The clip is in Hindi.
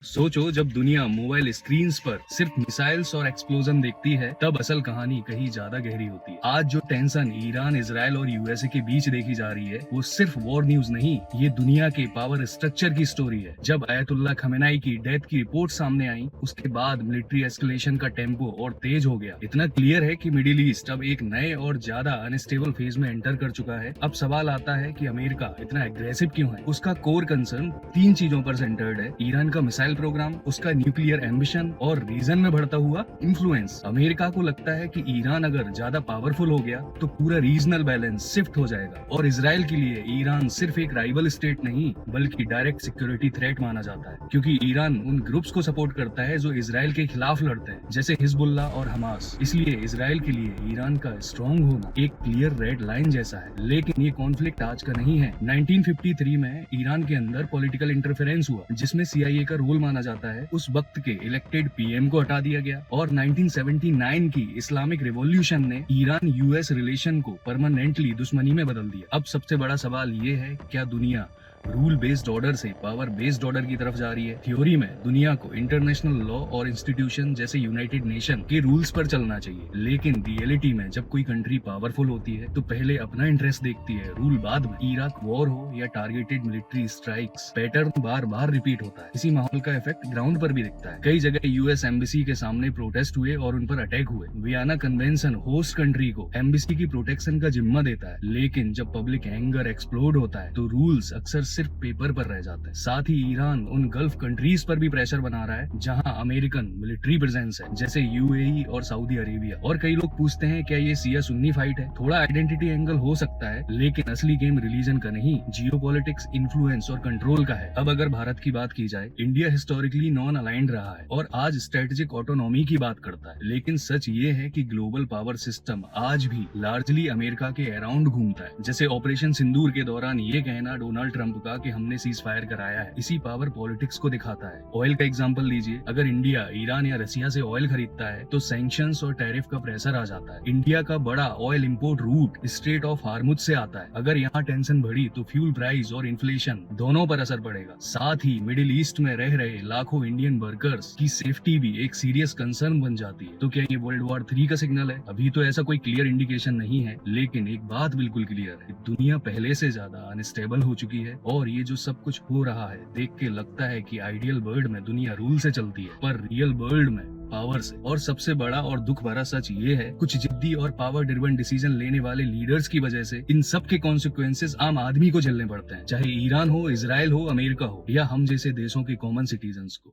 सोचो जब दुनिया मोबाइल स्क्रीन्स पर सिर्फ मिसाइल्स और एक्सप्लोजन देखती है तब असल कहानी कहीं ज्यादा गहरी होती है। आज जो टेंशन ईरान, इजराइल और यूएसए के बीच देखी जा रही है वो सिर्फ वॉर न्यूज नहीं, ये दुनिया के पावर स्ट्रक्चर की स्टोरी है। जब अयतुल्ला खमेनाई की डेथ की रिपोर्ट सामने आई उसके बाद मिलिट्री एस्केलेशन का टेम्पो और तेज हो गया। इतना क्लियर है कि मिडिल ईस्ट अब एक नए और ज्यादा अनस्टेबल फेज में एंटर कर चुका है। अब सवाल आता है कि अमेरिका इतना एग्रेसिव क्यों है। उसका कोर कंसर्न तीन चीजों पर सेंटर्ड है: ईरान का मिसाइल प्रोग्राम, उसका न्यूक्लियर एम्बिशन और रीजन में बढ़ता हुआ इन्फ्लुएंस। अमेरिका को लगता है कि ईरान अगर ज्यादा पावरफुल हो गया तो पूरा रीजनल बैलेंस शिफ्ट हो जाएगा। और इजराइल के लिए ईरान सिर्फ एक राइवल स्टेट नहीं बल्कि डायरेक्ट सिक्योरिटी थ्रेट माना जाता है, क्योंकि ईरान उन ग्रुप्स को सपोर्ट करता है जो इजराइल के खिलाफ लड़ते हैं, जैसे हिजबुल्ला और हमास। इसलिए इजराइल के लिए ईरान का स्ट्रॉन्ग होना एक क्लियर रेड लाइन जैसा है। लेकिन ये कॉन्फ्लिक्ट आज का नहीं है। 1953 में ईरान के अंदर पॉलिटिकल इंटरफेरेंस हुआ जिसमें CIA का रोल माना जाता है। उस वक्त के इलेक्टेड PM को हटा दिया गया और 1979 की इस्लामिक रिवॉल्यूशन ने ईरान US रिलेशन को परमानेंटली दुश्मनी में बदल दिया। अब सबसे बड़ा सवाल ये है, क्या दुनिया रूल बेस्ड ऑर्डर से पावर बेस्ड ऑर्डर की तरफ जा रही है? थ्योरी में दुनिया को इंटरनेशनल लॉ और इंस्टीट्यूशन जैसे यूनाइटेड नेशन के रूल्स पर चलना चाहिए, लेकिन रियलिटी में जब कोई कंट्री पावरफुल होती है तो पहले अपना इंटरेस्ट देखती है, रूल बाद में। इराक वॉर हो या टारगेटेड मिलिट्री स्ट्राइक्स, पैटर्न बार बार रिपीट होता है। इसी माहौल का इफेक्ट ग्राउंड पर भी दिखता है। कई जगह US एम्बेसी के सामने प्रोटेस्ट हुए और उन पर अटैक हुए। वियना कन्वेंशन होस्ट कंट्री को एम्बेसी की प्रोटेक्शन का जिम्मा देता है, लेकिन जब पब्लिक एंगर एक्सप्लोड होता है तो रूल्स अक्सर सिर्फ पेपर पर रह जाते हैं। साथ ही ईरान उन गल्फ कंट्रीज पर भी प्रेशर बना रहा है जहां अमेरिकन मिलिट्री प्रेजेंस है, जैसे UAE और सऊदी अरेबिया। और कई लोग पूछते हैं क्या ये शिया सुन्नी फाइट है? थोड़ा आइडेंटिटी एंगल हो सकता है, लेकिन असली गेम रिलीजन का नहीं, जियोपॉलिटिक्स, इन्फ्लुएंस और कंट्रोल का है। अब अगर भारत की बात की जाए, इंडिया हिस्टोरिकली नॉन अलाइंड रहा है और आज स्ट्रेटेजिक ऑटोनॉमी की बात करता है। लेकिन सच ये है कि ग्लोबल पावर सिस्टम आज भी लार्जली अमेरिका के अराउंड घूमता है। जैसे ऑपरेशन सिंदूर के दौरान ये कहना डोनाल्ड ट्रंप का कि हमने सीज फायर कराया है, इसी पावर पॉलिटिक्स को दिखाता है। ऑयल का एग्जांपल लीजिए, अगर इंडिया ईरान या रसिया से ऑयल खरीदता है तो सैंक्शंस और टैरिफ का प्रेशर आ जाता है। इंडिया का बड़ा oil import route strait of Hormuz से आता है। अगर यहाँ टेंशन बढ़ी तो फ्यूल प्राइस और इन्फ्लेशन दोनों पर असर पड़ेगा। साथ ही मिडिल ईस्ट में रह रहे लाखों इंडियन वर्कर्स की सेफ्टी भी एक सीरियस कंसर्न बन जाती है। तो क्या ये वर्ल्ड वॉर 3 का सिग्नल है? अभी तो ऐसा कोई क्लियर इंडिकेशन नहीं है, लेकिन एक बात बिल्कुल क्लियर है, दुनिया पहले से ज्यादा अनस्टेबल हो चुकी है। और ये जो सब कुछ हो रहा है देख के लगता है कि आइडियल वर्ल्ड में दुनिया रूल से चलती है, पर रियल वर्ल्ड में पावर से। और सबसे बड़ा और दुख भरा सच ये है, कुछ जिद्दी और पावर ड्रिवन डिसीजन लेने वाले लीडर्स की वजह से इन सब के कॉन्सिक्वेंसेस आम आदमी को झेलने पड़ते हैं, चाहे ईरान हो, इजराइल हो, अमेरिका हो या हम जैसे देशों के कॉमन सिटीजन्स को।